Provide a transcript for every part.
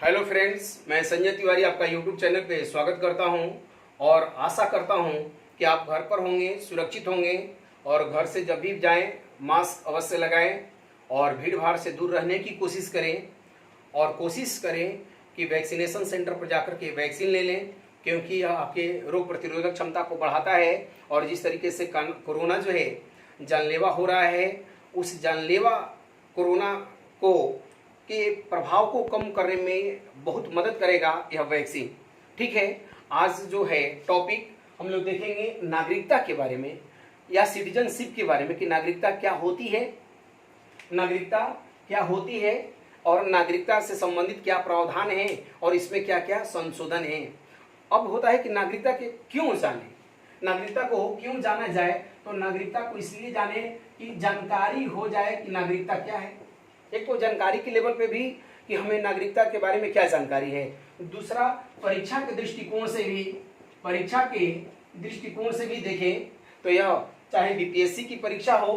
Hello friends, मैं संजय तिवारी आपका YouTube channel पे स्वागत करता हूं और आशा करता हूं कि आप घर पर होंगे, सुरक्षित होंगे और घर से जब भी जाएं मास्क अवश्य लगाएं और भीड़ भाड़ से दूर रहने की कोशिश करें और कोशिश करें कि वैक्सीनेशन सेंटर पर जाकर के वैक्सीन ले लें, क्योंकि यह आपके रोग प्रतिरोधक क्षमता को बढ़ाता है। और जिस तरीके से कोरोना जो है जानलेवा हो रहा है, उस जानलेवा कोरोना को के प्रभाव को कम करने में बहुत मदद करेगा यह वैक्सीन। ठीक है, आज जो है टॉपिक हम लोग देखेंगे नागरिकता के बारे में या सिटीजनशिप के बारे में कि नागरिकता क्या होती है, नागरिकता क्या होती है और नागरिकता से संबंधित क्या प्रावधान है और इसमें क्या क्या संशोधन है। अब होता है कि नागरिकता के क्यों जाने, नागरिकता को क्यों जाना जाए, तो नागरिकता को इसलिए जाने कि जानकारी हो जाए कि नागरिकता क्या है। एक तो जानकारी के लेवल पे भी कि हमें नागरिकता के बारे में क्या जानकारी है, दूसरा परीक्षा के दृष्टिकोण से भी देखें तो यह चाहे बीपीएससी की परीक्षा हो,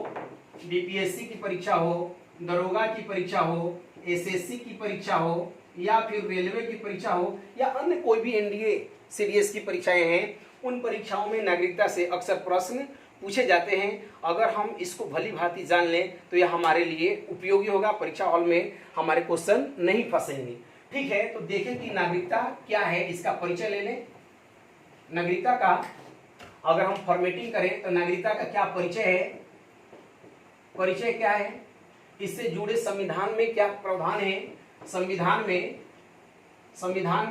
बीपीएससी की परीक्षा हो, दरोगा की परीक्षा हो, एसएससी की परीक्षा हो या फिर रेलवे की परीक्षा हो या अन्य कोई भी एनडीए सीडीएस की परीक्षाएं हैं, उन परीक्षाओं में नागरिकता से अक्सर प्रश्न पूछे जाते हैं। अगर हम इसको भली भांति जान लें तो यह हमारे लिए उपयोगी होगा, परीक्षा हॉल में हमारे क्वेश्चन नहीं फंसेंगे। ठीक है, तो देखें कि नागरिकता क्या है, इसका परिचय ले लें। नागरिकता का अगर हम फॉर्मेटिंग करें तो नागरिकता का क्या परिचय है, परिचय क्या है, इससे जुड़े संविधान में क्या प्रावधान है, संविधान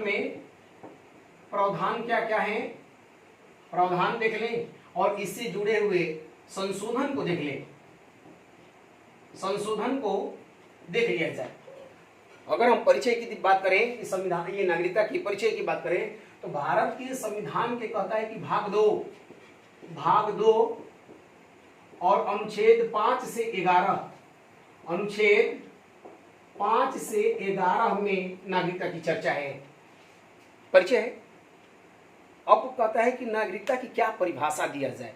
में प्रावधान क्या क्या है, प्रावधान देख लें और इससे जुड़े हुए संशोधन को देख लें, संशोधन को देख लिया जाए। अगर हम परिचय की बात करें कि संविधान, ये नागरिकता की परिचय की बात करें तो भारत के संविधान के कहता है कि भाग दो और अनुच्छेद 5 से 11 में नागरिकता की चर्चा है, परिचय है। अब कहता है कि नागरिकता की क्या परिभाषा दिया जाए,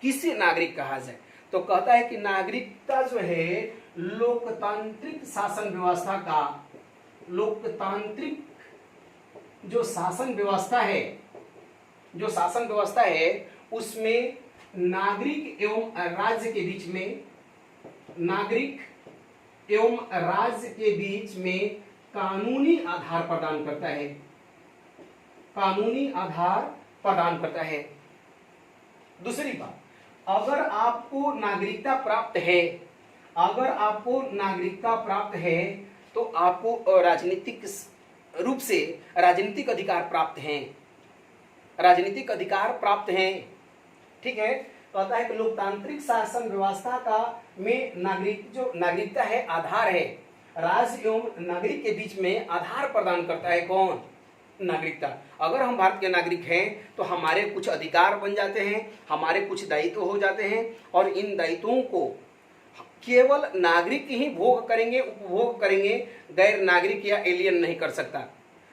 किसे नागरिक कहा जाए, तो कहता है कि नागरिकता जो है लोकतांत्रिक शासन व्यवस्था का, लोकतांत्रिक जो शासन व्यवस्था है उसमें नागरिक एवं राज्य के बीच में कानूनी आधार प्रदान करता है, दूसरी बात, अगर आपको नागरिकता प्राप्त है तो आपको राजनीतिक रूप से राजनीतिक अधिकार प्राप्त हैं। ठीक है, कहता है कि लोकतांत्रिक शासन व्यवस्था का में नागरिकता है आधार है, राज्य एवं नागरिक के बीच में आधार प्रदान करता है कौन, नागरिकता। अगर हम भारत के नागरिक हैं तो हमारे कुछ अधिकार बन जाते हैं, हमारे कुछ दायित्व हो जाते हैं और इन दायित्वों को केवल नागरिक ही उपभोग करेंगे, गैर नागरिक या एलियन नहीं कर सकता।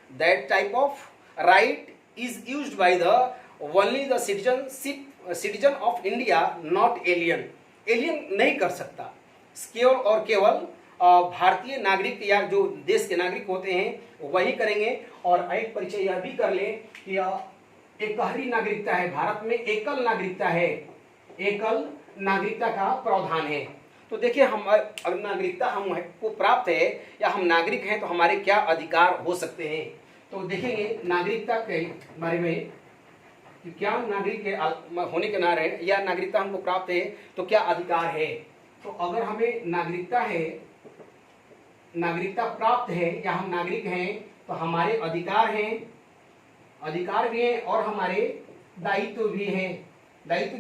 That type of right is used by the only the citizen of India, not alien नहीं कर सकता, केवल भारतीय नागरिक या जो देश के नागरिक होते हैं वही करेंगे। और एक परिचय यह भी कर लें कि एकहरी नागरिकता है, भारत में एकल नागरिकता का प्रावधान है। तो देखिए, हम अगर नागरिकता हमको प्राप्त है या हम नागरिक हैं तो हमारे क्या अधिकार हो सकते हैं, तो देखेंगे नागरिकता के बारे में कि क्या नागरिक के होने के नाते है या नागरिकता हमको प्राप्त है तो क्या अधिकार है। तो अगर हमें नागरिकता प्राप्त है या हम नागरिक हैं तो हमारे अधिकार भी हैं और हमारे दायित्व भी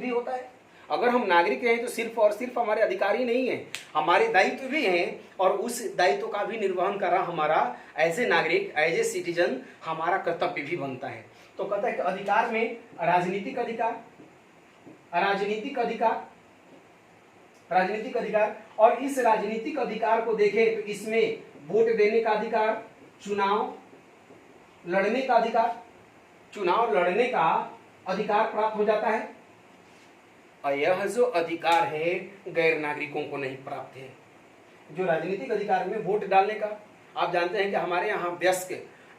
होता है। अगर हम नागरिक हैं तो सिर्फ और सिर्फ हमारे अधिकार ही नहीं है, हमारे दायित्व भी हैं और उस दायित्व का भी निर्वहन करना हमारा एज ए नागरिक, एज ए सिटीजन हमारा कर्तव्य भी बनता है। तो कहता है कि अधिकार में राजनीतिक अधिकार और इस राजनीतिक अधिकार को देखें तो इसमें वोट देने का अधिकार, चुनाव लड़ने का अधिकार प्राप्त हो जाता है। और यह जो अधिकार है गैर नागरिकों को नहीं प्राप्त है। जो राजनीतिक अधिकार में वोट डालने का आप जानते हैं कि हमारे यहाँ वयस्क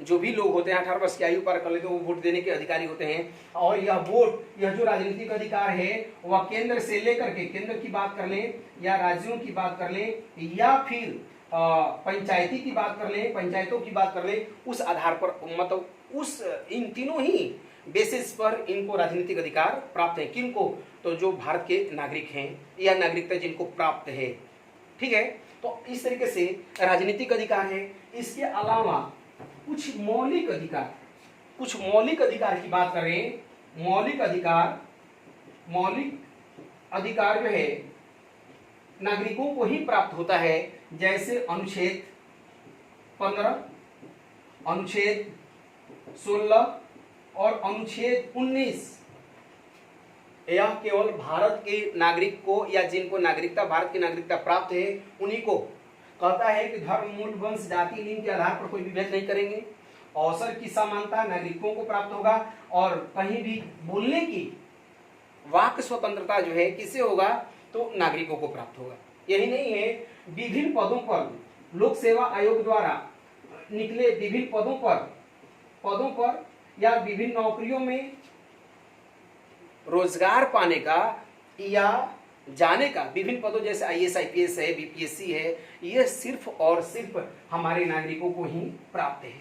जो भी लोग होते हैं 18 वर्ष की आयु पार कर लेते हैं वो वोट देने के अधिकारी होते हैं। और यह वोट, यह जो राजनीतिक अधिकार है वह केंद्र से लेकर के, केंद्र की बात कर लें या राज्यों की बात कर लें या फिर पंचायती की बात कर लें, पंचायतों की बात कर लें, उस आधार पर मतलब उस इन तीनों ही बेसिस पर इनको राजनीतिक अधिकार प्राप्त है। किनको? तो जो भारत के नागरिक हैं या नागरिकता जिनको प्राप्त है। ठीक है, तो इस तरीके से राजनीतिक अधिकार है। इसके अलावा कुछ मौलिक अधिकार, कुछ मौलिक अधिकार की बात करें, मौलिक अधिकार जो है नागरिकों को ही प्राप्त होता है। जैसे अनुच्छेद 15, अनुच्छेद 16 और अनुच्छेद 19, यह केवल भारत के नागरिक को या जिनको नागरिकता, भारत की नागरिकता प्राप्त है उन्हीं को कहता है कि धर्म, मूल, वंश, जाति, लिंग के आधार पर कोई विभेद नहीं करेंगे। अवसर की समानता नागरिकों को प्राप्त होगा और कहीं भी बोलने की वाक स्वतंत्रता जो है किससे होगा? तो नागरिकों को प्राप्त होगा। यही नहीं है, विभिन्न पदों पर लोक सेवा आयोग द्वारा निकले विभिन्न पदों पर या विभिन्न नौकरियों में रोजगार पाने का या जाने का, विभिन्न पदों जैसे IAS, IPS है, BPSC है, यह सिर्फ और सिर्फ हमारे नागरिकों को ही प्राप्त है।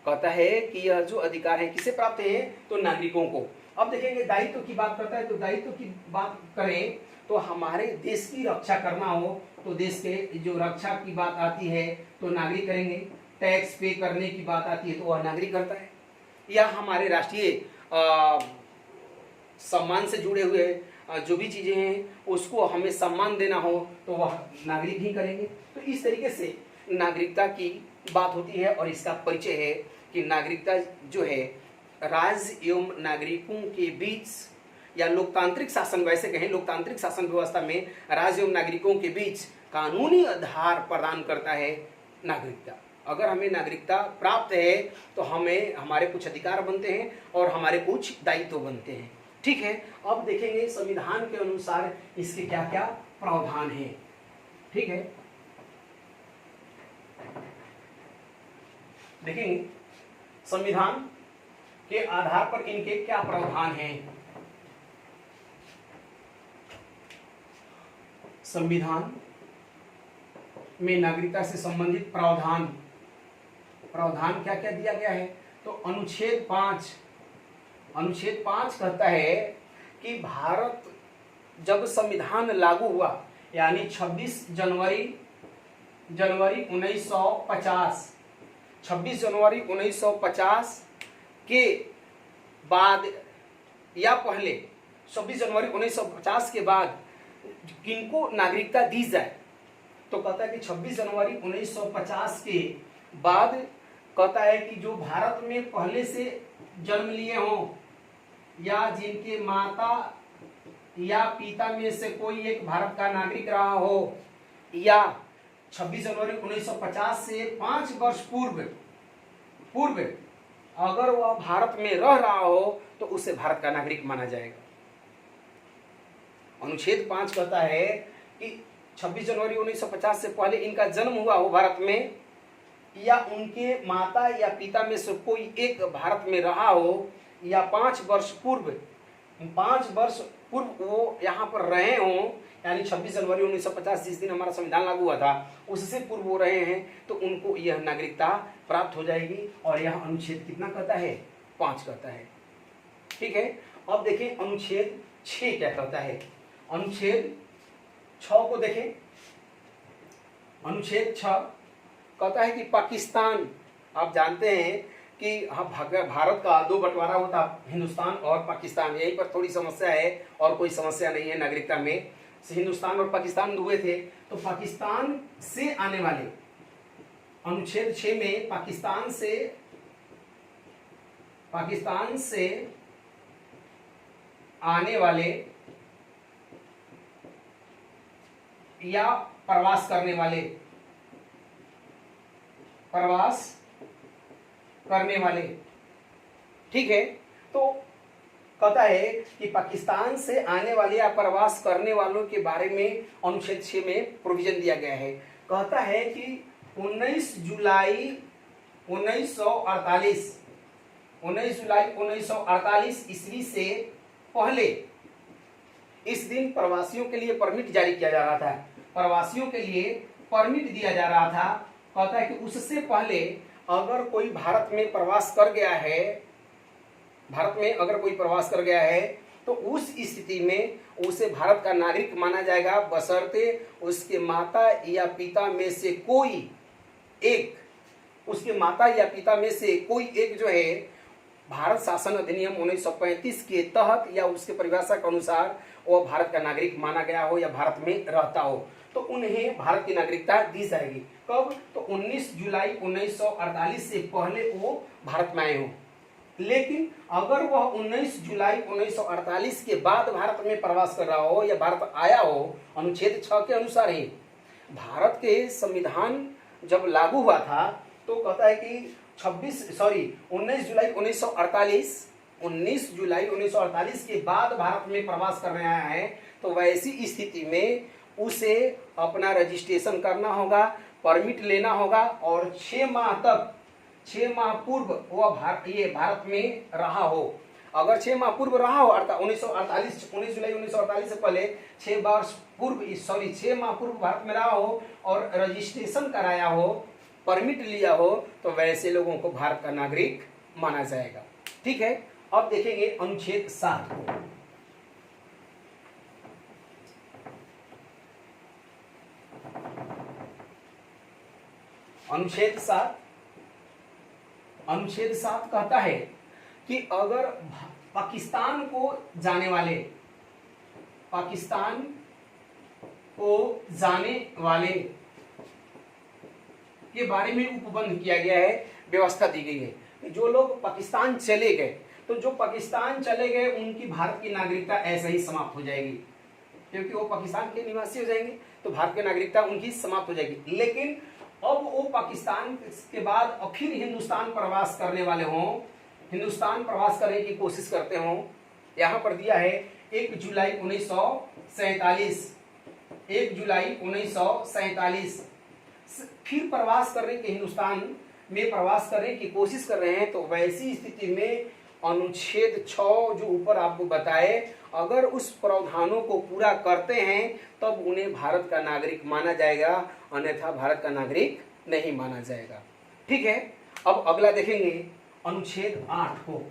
कहता है कि यह जो अधिकार है किसे प्राप्त है? तो नागरिकों को। अब देखेंगे दायित्व की बात करता है, तो दायित्व की बात करें तो हमारे देश की रक्षा करना हो तो देश के जो रक्षा की बात आती है तो नागरिक करेंगे। टैक्स पे करने की बात आती है तो वह नागरिक करता है। या हमारे राष्ट्रीय सम्मान से जुड़े हुए जो भी चीजें हैं उसको हमें सम्मान देना हो तो वह नागरिक ही करेंगे। तो इस तरीके से नागरिकता की बात होती है और इसका परिचय है कि नागरिकता जो है राज्य एवं नागरिकों के बीच या लोकतांत्रिक शासन, वैसे कहें लोकतांत्रिक शासन व्यवस्था में राज्य एवं नागरिकों के बीच कानूनी आधार प्रदान करता है नागरिकता। अगर हमें नागरिकता प्राप्त है तो हमें हमारे कुछ अधिकार बनते हैं और हमारे कुछ दायित्व बनते हैं। ठीक है, अब देखेंगे संविधान के अनुसार इसके क्या क्या प्रावधान है। ठीक है, देखेंगे संविधान के आधार पर इनके क्या प्रावधान हैं। संविधान में नागरिकता से संबंधित प्रावधान क्या क्या दिया गया है? तो अनुच्छेद 5 कहता है कि भारत जब संविधान लागू हुआ यानी 26 जनवरी 1950 के बाद या पहले 26 जनवरी 1950 के बाद किनको नागरिकता दी जाए, तो कहता है कि 26 जनवरी 1950 के बाद कहता है कि जो भारत में पहले से जन्म लिए हों या जिनके माता या पिता में से कोई एक भारत का नागरिक रहा हो या 26 जनवरी 1950 से 5 वर्ष पूर्व अगर वह भारत में रह रहा हो तो उसे भारत का नागरिक माना जाएगा। अनुच्छेद 5 कहता है कि 26 जनवरी 1950 से पहले इनका जन्म हुआ हो भारत में या उनके माता या पिता में से कोई एक भारत में रहा हो या 5 वर्ष पूर्व वो यहाँ पर रहे हों, यानी 26 जनवरी 1950 जिस दिन हमारा संविधान लागू हुआ था उससे पूर्व वो रहे हैं तो उनको यह नागरिकता प्राप्त हो जाएगी। और यह अनुच्छेद कितना कहता है? 5 कहता है। ठीक है, अब देखें अनुच्छेद 6 क्या कहता है। अनुच्छेद 6 को देखें। अनुच्छेद 6 कहता है कि पाकिस्तान, आप जानते हैं कि भारत का 2 बंटवारा होता, हिंदुस्तान और पाकिस्तान। यहीं पर थोड़ी समस्या है और कोई समस्या नहीं है नागरिकता में। हिंदुस्तान और पाकिस्तान हुए थे तो पाकिस्तान से आने वाले, अनुच्छेद 6 में पाकिस्तान से आने वाले या प्रवास करने वाले, ठीक है, तो कहता है कि पाकिस्तान से आने वाले या प्रवास करने वालों के बारे में अनुच्छेद 6 में प्रोविजन दिया गया है। कहता है कि 19 जुलाई 1948 19 जुलाई 1948 ईस्वी से पहले इस दिन प्रवासियों के लिए परमिट जारी किया जा रहा था, प्रवासियों के लिए परमिट दिया जा रहा था। कहता है कि उससे पहले अगर कोई भारत में प्रवास कर गया है, भारत में अगर कोई प्रवास कर गया है तो उस स्थिति में उसे भारत का नागरिक माना जाएगा, बशर्ते उसके माता या पिता में से कोई एक, उसके माता या पिता में से कोई एक जो है भारत शासन अधिनियम 1935 के तहत या उसके परिभाषा के अनुसार वो भारत का नागरिक माना गया हो या भारत में रहता हो, तो उन्हें भारत की नागरिकता दी जाएगी। कब? तो 19 जुलाई 1948 से पहले वो भारत में आए हो। लेकिन अगर वह 19 जुलाई 1948 के बाद भारत में प्रवास कर रहा हो या भारत आया हो, अनुच्छेद 6 के अनुसार ही भारत के संविधान जब लागू हुआ था तो कहता है कि 19 जुलाई 1948 के बाद भारत में प्रवास करने आया है, तो वैसी स्थिति में उसे अपना रजिस्ट्रेशन करना होगा, परमिट लेना होगा और 6 माह पूर्व वह भारत में रहा हो। अगर 6 माह पूर्व रहा हो अर्थात 19 जुलाई 1948 से पहले 6 माह पूर्व भारत में रहा हो और रजिस्ट्रेशन कराया हो, परमिट लिया हो, तो वैसे लोगों को भारत का नागरिक माना जाएगा। ठीक है, अब देखेंगे अनुच्छेद 7 को। अनुच्छेद 7 कहता है कि अगर पाकिस्तान को जाने वाले के बारे में उपबंध किया गया है, व्यवस्था दी गई है कि जो लोग पाकिस्तान चले गए, तो जो पाकिस्तान चले गए उनकी भारत की नागरिकता ऐसे ही समाप्त हो जाएगी, क्योंकि वो पाकिस्तान के निवासी हो जाएंगे तो भारत की नागरिकता उनकी समाप्त हो जाएगी। लेकिन अब वो पाकिस्तान के बाद फिर हिंदुस्तान प्रवास करने वाले हों, हिंदुस्तान प्रवास करने की कोशिश करते हों, यहाँ पर दिया है 1 जुलाई 1947 फिर प्रवास करने के हिंदुस्तान में प्रवास करने की कोशिश कर रहे हैं, तो वैसी स्थिति में अनुच्छेद 6 जो ऊपर आपको बताए, अगर उस प्रावधानों को पूरा करते हैं तब उन्हें भारत का नागरिक माना जाएगा, अन्यथा भारत का नागरिक नहीं माना जाएगा। ठीक है, अब अगला देखेंगे अनुच्छेद 8 को।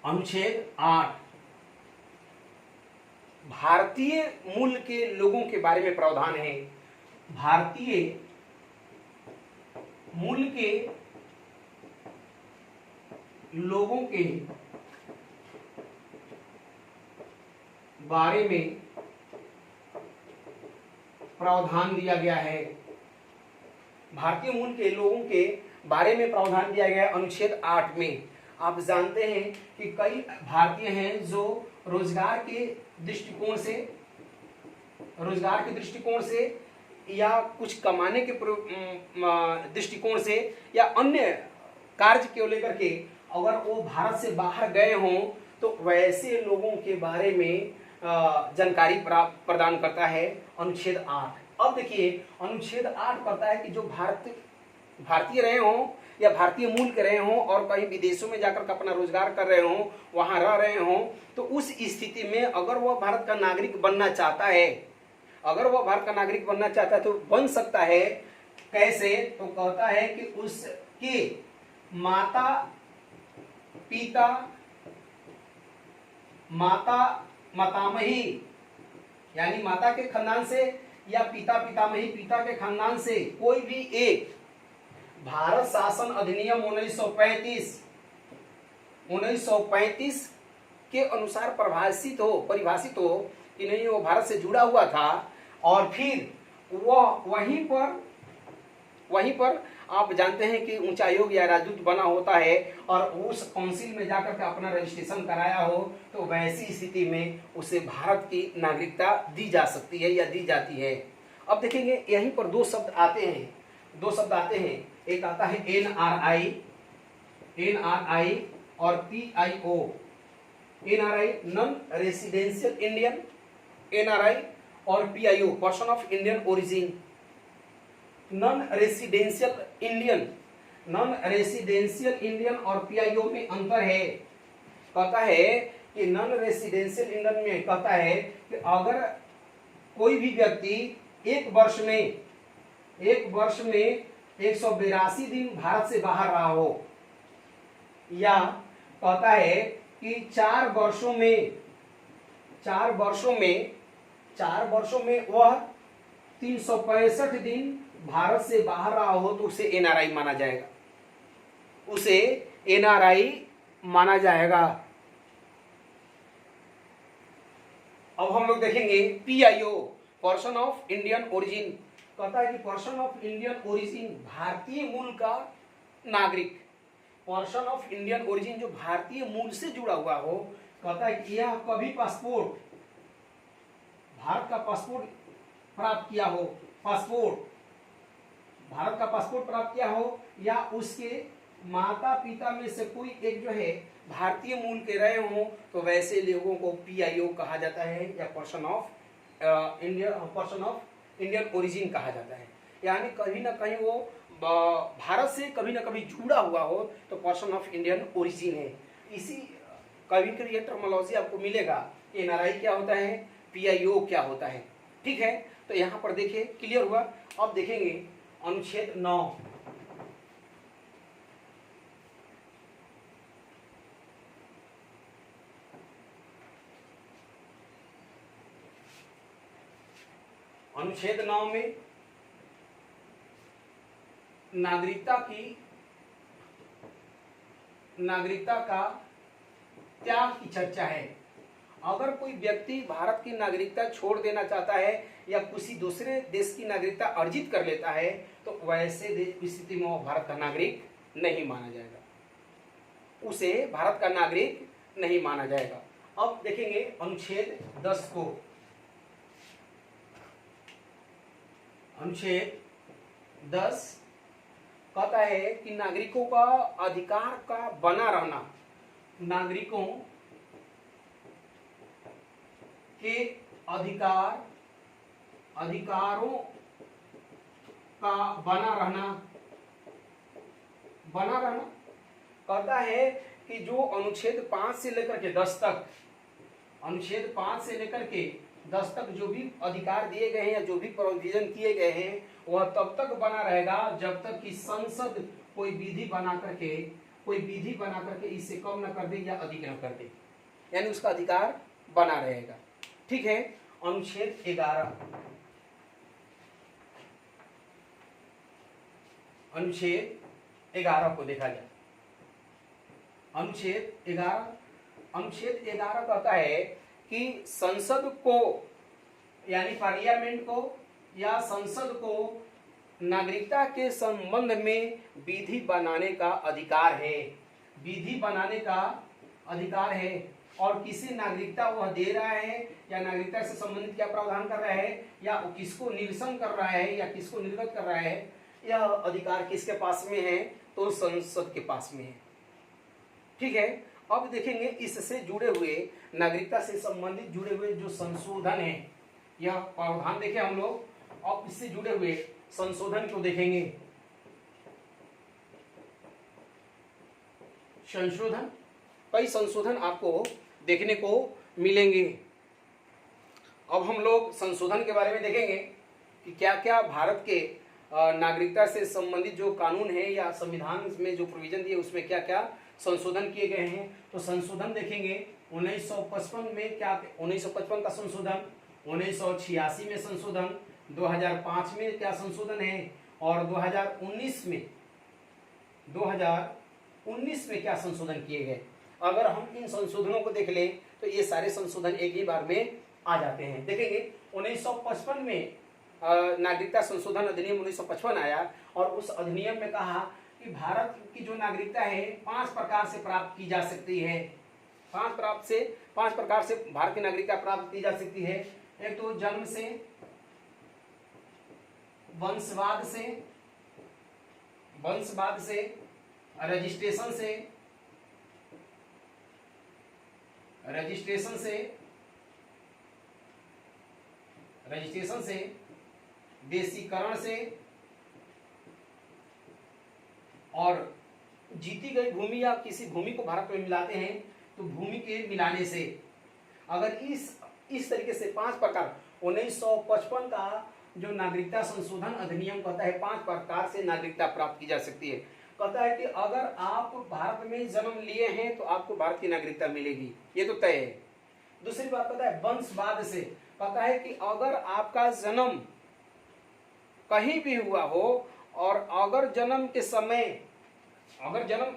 अनुच्छेद 8 भारतीय मूल के लोगों के बारे में प्रावधान है। भारतीय मूल के लोगों के बारे में प्रावधान दिया गया है। भारतीय मूल के लोगों के बारे में प्रावधान दिया गया है अनुच्छेद 8 में। आप जानते हैं कि कई भारतीय हैं जो रोजगार के दृष्टिकोण से या कुछ कमाने के दृष्टिकोण से या अन्य कार्य को लेकर के अगर वो भारत से बाहर गए हों, तो वैसे लोगों के बारे में जानकारी प्रदान करता है अनुच्छेद 8। अब देखिए अनुच्छेद 8 कहता है कि जो भारतीय रहे हों या भारतीय मूल के रहे हों और कहीं विदेशों में जाकर के अपना रोजगार कर रहे हों, वहां रह रहे हों, तो उस स्थिति में अगर वह भारत का नागरिक बनना चाहता है, तो बन सकता है। कैसे? तो कहता है कि उसके मातामही यानी माता के खानदान से या पितामही पिता के खानदान से कोई भी एक भारत शासन अधिनियम 1935 के अनुसार परिभाषित हो कि नहीं वो भारत से जुड़ा हुआ था, और फिर वह वहीं पर आप जानते हैं कि उच्चायोग या राजदूत बना होता है और उस काउंसिल में जाकर के अपना रजिस्ट्रेशन कराया हो, तो वैसी स्थिति में उसे भारत की नागरिकता दी जा सकती है या दी जाती है। अब देखेंगे यहीं पर दो शब्द आते हैं। एक आता है NRI और PIO NRI non residential Indian, NRI और PIO person of Indian origin. Non residential Indian और PIO में अंतर है। कहता है कि नॉन रेसिडेंशियल इंडियन में कहता है कि अगर कोई भी व्यक्ति एक वर्ष में 182 दिन भारत से बाहर रहा हो, या कहता है कि 4 वर्षों में वह 365 दिन भारत से बाहर रहा हो तो उसे NRI माना जाएगा, अब हम लोग देखेंगे PIO person of Indian origin. कहता है कि पर्सन ऑफ इंडियन ओरिजिन भारतीय मूल का नागरिक, पर्सन ऑफ इंडियन ओरिजिन जो भारतीय मूल से जुड़ा हुआ हो। कहता है कि यह कभी भारत का पासपोर्ट प्राप्त किया हो, या उसके माता पिता में से कोई एक जो है भारतीय मूल के रहे हों, तो वैसे लोगों को PIO कहा जाता है, या पर्सन ऑफ इंडियन ओरिजिन कहा जाता है। यानी कहीं ना कहीं वो भारत से कभी ना कभी जुड़ा हुआ हो तो पर्सन ऑफ इंडियन ओरिजिन है। इसी कभी कभी ये टर्मोलॉजी आपको मिलेगा, NRI क्या होता है, PIO क्या होता है। ठीक है, तो यहाँ पर देखिए क्लियर हुआ। अब देखेंगे अनुच्छेद 9। अनुच्छेद 9 में नागरिकता का त्याग की चर्चा है। अगर कोई व्यक्ति भारत की नागरिकता छोड़ देना चाहता है या किसी दूसरे देश की नागरिकता अर्जित कर लेता है तो वैसे देश की स्थिति में वो भारत का नागरिक नहीं माना जाएगा, उसे भारत का नागरिक नहीं माना जाएगा। अब देखेंगे अनुच्छेद 10 को। अनुच्छेद 10 कहता है कि नागरिकों का अधिकार का बना रहना, नागरिकों के अधिकारों का बना रहना कहता है कि जो अनुच्छेद 5 से लेकर के 10 तक, अनुच्छेद 5 से लेकर के 10 तक जो भी अधिकार दिए गए हैं या जो भी प्रोविजन किए गए हैं वह तब तक बना रहेगा जब तक कि संसद कोई विधि बना करके इससे कम न कर दे या अधिक न कर दे, यानी उसका अधिकार बना रहेगा। ठीक है, अनुच्छेद 11। अनुच्छेद 11 को देखा जाए। अनुच्छेद 11 कहता है कि संसद को यानी पार्लियामेंट को या संसद को नागरिकता के संबंध में विधि बनाने का अधिकार है, और किसी नागरिकता वह दे रहा है या नागरिकता से संबंधित क्या प्रावधान कर रहा है या किसको निरसन कर रहा है या किसको निर्गत कर रहा है, यह अधिकार किसके पास में है, तो संसद के पास में है। ठीक है, अब देखेंगे इससे जुड़े हुए नागरिकता से संबंधित जुड़े हुए जो संशोधन है, यह प्रावधान देखें हम लोग। अब इससे जुड़े हुए संशोधन को देखेंगे। कई संशोधन आपको देखने को मिलेंगे। अब हम लोग संशोधन के बारे में देखेंगे कि क्या क्या भारत के नागरिकता से संबंधित जो कानून है या संविधान में जो प्रोविजन दिए उसमें क्या क्या संशोधन किए गए हैं। तो संशोधन देखेंगे 1955 में क्या, 1955 का संशोधन, 1986 में संशोधन, 2005 में क्या संशोधन है, और 2019 में क्या संशोधन किए गए। अगर हम इन संशोधनों को देख लें तो ये सारे संशोधन एक ही बार में आ जाते हैं। देखेंगे 1955 में नागरिकता संशोधन अधिनियम 1955 आया और उस अधिनियम में कहा कि भारत की जो नागरिकता है 5 प्रकार से प्राप्त की जा सकती है। 5 प्रकार से भारत की नागरिकता प्राप्त की जा सकती है। एक तो जन्म से, वंशवाद से, रजिस्ट्रेशन से, रजिस्ट्रेशन से देशीकरण से और जीती गई भूमि या किसी भूमि को भारत में मिलाते हैं तो भूमि के मिलाने से, अगर इस तरीके से 5 प्रकार 1955 का जो नागरिकता संशोधन अधिनियम कहता है 5 प्रकार से नागरिकता प्राप्त की जा सकती है। कहता है कि अगर आप भारत में जन्म लिए हैं तो आपको भारत की नागरिकता मिलेगी, ये तो तय है। दूसरी बात कहता है वंशवाद से, कहता है कि अगर आपका जन्म कहीं भी हुआ हो और अगर जन्म के समय, अगर जन्म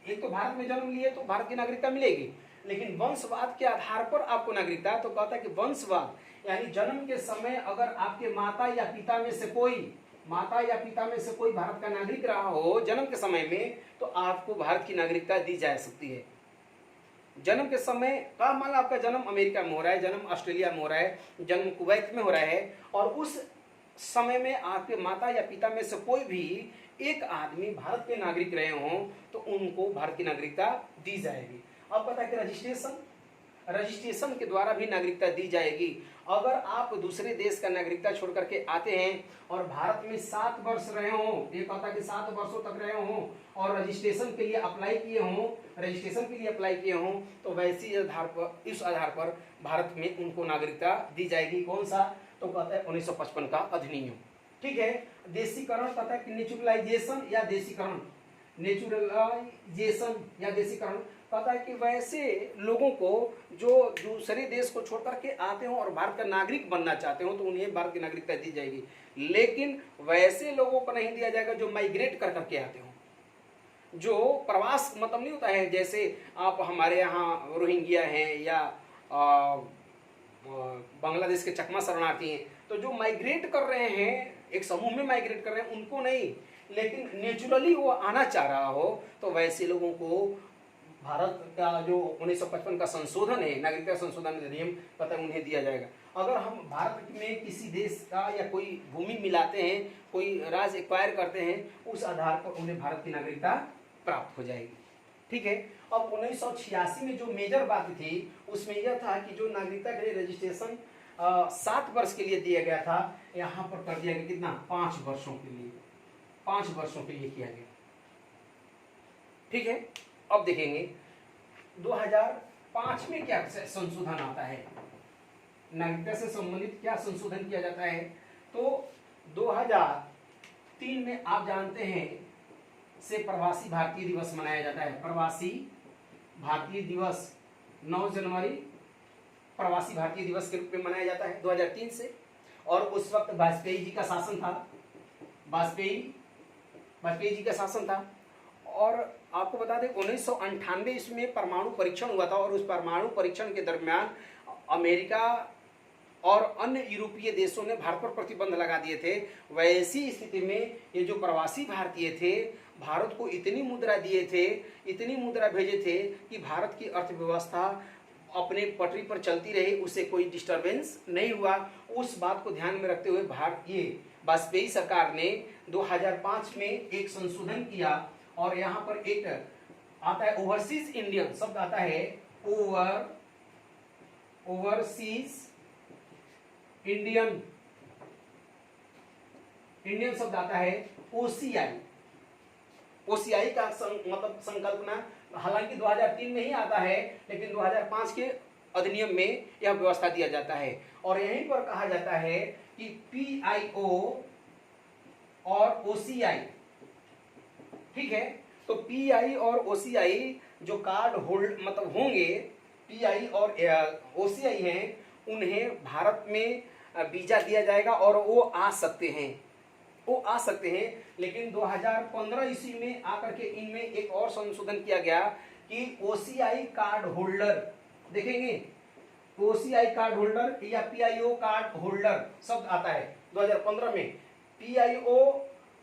एक तो भारत में जन्म लिए तो भारत की नागरिकता मिलेगी, लेकिन वंशवाद के आधार पर आपको नागरिकता, तो कहता है कि वंशवाद यानी जन्म के समय अगर आपके माता या पिता में से कोई भारत का नागरिक रहा हो जन्म के समय में, तो आपको भारत की नागरिकता दी जा सकती है। जन्म के समय का मान लो आपका जन्म अमेरिका में हो रहा है, जन्म ऑस्ट्रेलिया में हो रहा है, जन्म कुवैत में हो रहा है, और उस समय में आपके माता या पिता में से कोई भी एक आदमी भारत के नागरिक रहे हों तो उनको भारत की नागरिकता दी जाएगी। अब पता है कि रजिस्ट्रेशन के द्वारा भी नागरिकता दी जाएगी। अगर आप दूसरे देश का नागरिकता छोड़ करके आते हैं और भारत में 7 वर्ष रहे हों, ये कहता है कि 7 वर्षों तक रहे हों और रजिस्ट्रेशन के लिए अप्लाई किए हों, तो वैसी आधार पर, इस आधार पर भारत में उनको नागरिकता दी जाएगी। कौन सा? तो कहता है 1955 का अधिनियम। ठीक है। देशीकरण कहता है कि नेचुरलाइजेशन या देशीकरण कहता है कि वैसे लोगों को जो दूसरे देश को छोड़ करके आते हो और भारत का नागरिक बनना चाहते हो तो उन्हें भारत की नागरिकता दी जाएगी, लेकिन वैसे लोगों को नहीं दिया जाएगा जो माइग्रेट कर करके आते हो, जो प्रवास मतलब नहीं होता है, जैसे आप हमारे यहाँ रोहिंग्या हैं या बांग्लादेश के चकमा शरणार्थी हैं, तो जो माइग्रेट कर रहे हैं, एक समूह में माइग्रेट कर रहे हैं, उनको नहीं, लेकिन नेचुरली वो आना चाह रहा हो तो वैसे लोगों को भारत का जो 1955 का संशोधन है, नागरिकता संशोधन अधिनियम, पता है उन्हें दिया जाएगा। अगर हम भारत में किसी देश का या कोई भूमि मिलाते हैं, कोई राज्य एक्वायर करते हैं, उस आधार पर उन्हें भारत की नागरिकता प्राप्त हो जाएगी। ठीक है। अब 1986 में जो मेजर बात थी उसमें यह था कि जो नागरिकता के लिए रजिस्ट्रेशन 7 वर्ष के लिए दिया गया था, यहाँ पर कर दिया गया कितना? 5 वर्षों के लिए, 5 वर्षों के लिए किया गया। ठीक है। अब देखेंगे 2005 में क्या संशोधन आता है, नागरिकता से संबंधित क्या संशोधन किया जाता है। तो 2003 में आप जानते हैं से प्रवासी भारतीय दिवस मनाया जाता है। प्रवासी भारतीय दिवस 9 जनवरी प्रवासी भारतीय दिवस के रूप में मनाया जाता है 2003 से, और उस वक्त वाजपेयी जी का शासन था, वाजपेयी जी का शासन था। और आपको बता दें 1998 इसमें परमाणु परीक्षण हुआ था, और उस परमाणु परीक्षण के दरमियान अमेरिका और अन्य यूरोपीय देशों ने भारत पर प्रतिबंध लगा दिए थे। वैसी स्थिति में ये जो प्रवासी भारतीय थे भारत को इतनी मुद्रा दिए थे, इतनी मुद्रा भेजे थे कि भारत की अर्थव्यवस्था अपने पटरी पर चलती रही, उसे कोई डिस्टरबेंस नहीं हुआ। उस बात को ध्यान में रखते हुए भारतीय वाजपेयी सरकार ने 2005 में एक संशोधन किया, और यहाँ पर एक आता है ओवरसीज इंडियन शब्द आता है, ओवरसीज इंडियन शब्द आता है ओसीआई का मतलब संकल्पना हालांकि 2003 में ही आता है, लेकिन 2005 के अधिनियम में यह व्यवस्था दिया जाता है। और यहीं पर कहा जाता है कि पीआईओ और ओसीआई, ठीक है, तो पीआई और ओसीआई जो कार्ड होल्ड मतलब होंगे, पीआई और ओसीआई हैं, उन्हें भारत में वीजा दिया जाएगा और वो आ सकते हैं। लेकिन 2015 ईस्वी में आकर के इनमें एक और संशोधन किया गया कि ओसीआई कार्ड होल्डर, देखेंगे ओसीआई कार्ड होल्डर या पीआईओ कार्ड होल्डर शब्द आता है 2015 में, पीआईओ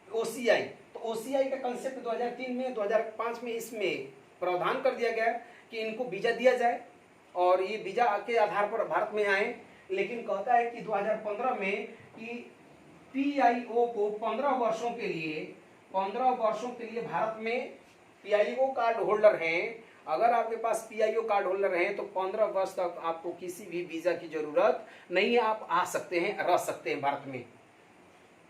ओसीआई, तो ओसीआई का कंसेप्ट 2003 में 2005 में इसमें प्रावधान कर दिया गया कि इनको वीजा दिया जाए और ये वीजा के आधार पर भारत में आए। लेकिन कहता है कि 2015 में कि पीआईओ को 15 वर्षों के लिए भारत में पीआईओ कार्ड होल्डर हैं अगर आपके पास पीआईओ कार्ड होल्डर हैं तो 15 वर्ष तक आपको किसी भी वीजा की जरूरत नहीं है। आप आ सकते हैं, रह सकते हैं, भारत में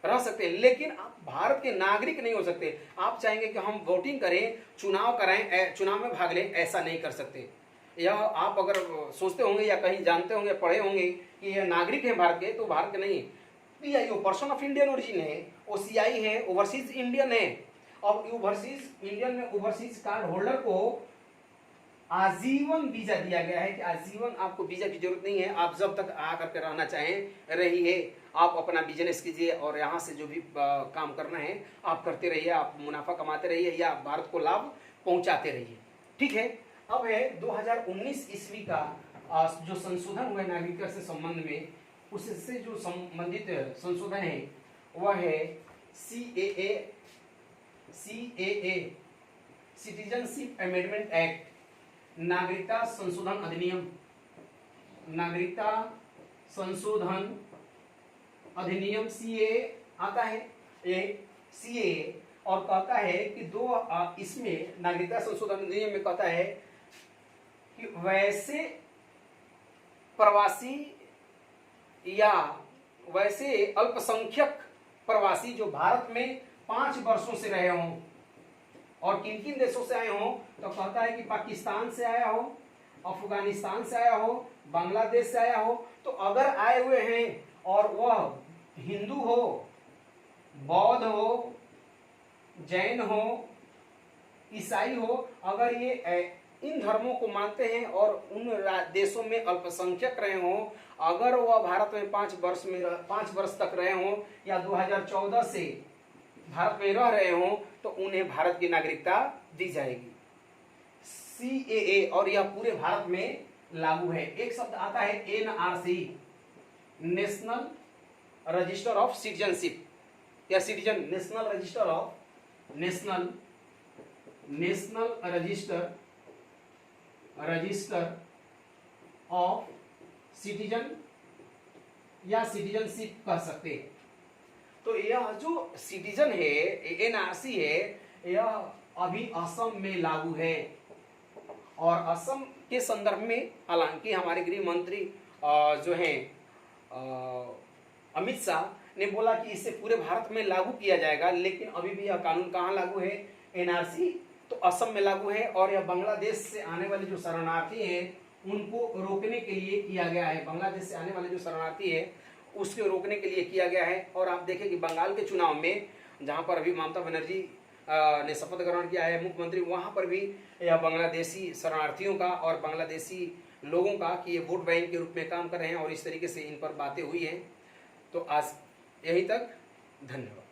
रह सकते हैं, लेकिन आप भारत के नागरिक नहीं हो सकते। आप चाहेंगे कि हम वोटिंग करें, चुनाव कराएं, चुनाव में भाग लें, ऐसा नहीं कर सकते। यह आप अगर सोचते होंगे या कहीं जानते होंगे, पढ़े होंगे कि यह नागरिक है भारत के, तो भारत के नहीं। PIO person of Indian origin है, ओसीआई है, ओवरसीज इंडियन है। अब ओवरसीज इंडियन में ओवरसीज कार्ड होल्डर को आजीवन वीजा दिया गया है कि आजीवन आपको वीजा की जरूरत नहीं है। आप जब तक आकर के रहना चाहें रहिए, आप अपना बिजनेस कीजिए और यहाँ से जो भी काम करना है आप करते रहिए, आप मुनाफा कमाते रहिए या भारत को लाभ पहुंचाते रहिए। ठीक है। अब है 2019 ईस्वी का जो संशोधन हुआ नागरिकता से संबंध में, उससे जो संबंधित संशोधन है वह है CAA सिटीजनशिप अमेंडमेंट एक्ट, नागरिकता संशोधन अधिनियम, नागरिकता संशोधन अधिनियम CAA आता है, ये CAA, और कहता है कि इसमें नागरिकता संशोधन अधिनियम में कहता है कि वैसे प्रवासी या वैसे अल्पसंख्यक प्रवासी जो भारत में 5 वर्षों से रहे हों और किन किन देशों से आए हों, तो कहता है कि पाकिस्तान से आया हो, अफगानिस्तान से आया हो, बांग्लादेश से आया हो, तो अगर आए हुए हैं और वह हिंदू हो, बौद्ध हो, जैन हो, ईसाई हो, अगर ये इन धर्मों को मानते हैं और उन देशों में अल्पसंख्यक रहे हों, अगर वह भारत में 5 वर्ष तक रहे हों या 2014 से भारत में रह रहे हों, तो उन्हें भारत की नागरिकता दी जाएगी। CAA, और यह पूरे भारत में लागू है। एक शब्द आता है NRC, national register of citizenship या citizen, national register of citizen या सिटीजनशिप कह सकते हैं। तो यह जो सिटीजन है, NRC है, यह अभी असम में लागू है। और असम के संदर्भ में हालांकि हमारे गृह मंत्री जो हैं अमित शाह ने बोला कि इसे पूरे भारत में लागू किया जाएगा, लेकिन अभी भी यह कानून कहाँ लागू है? NRC तो असम में लागू है। और यह बांग्लादेश से आने वाले जो शरणार्थी हैं उनको रोकने के लिए किया गया है। बांग्लादेश से आने वाले जो शरणार्थी है उसके रोकने के लिए किया गया है। और आप देखें कि बंगाल के चुनाव में जहां पर अभी ममता बनर्जी ने शपथ ग्रहण किया है मुख्यमंत्री, वहां पर भी यह बांग्लादेशी शरणार्थियों का और बांग्लादेशी लोगों का कि ये वोट बैंक के रूप में काम कर रहे हैं और इस तरीके से इन पर बातें हुई हैं। तो आज यहीं तक, धन्यवाद।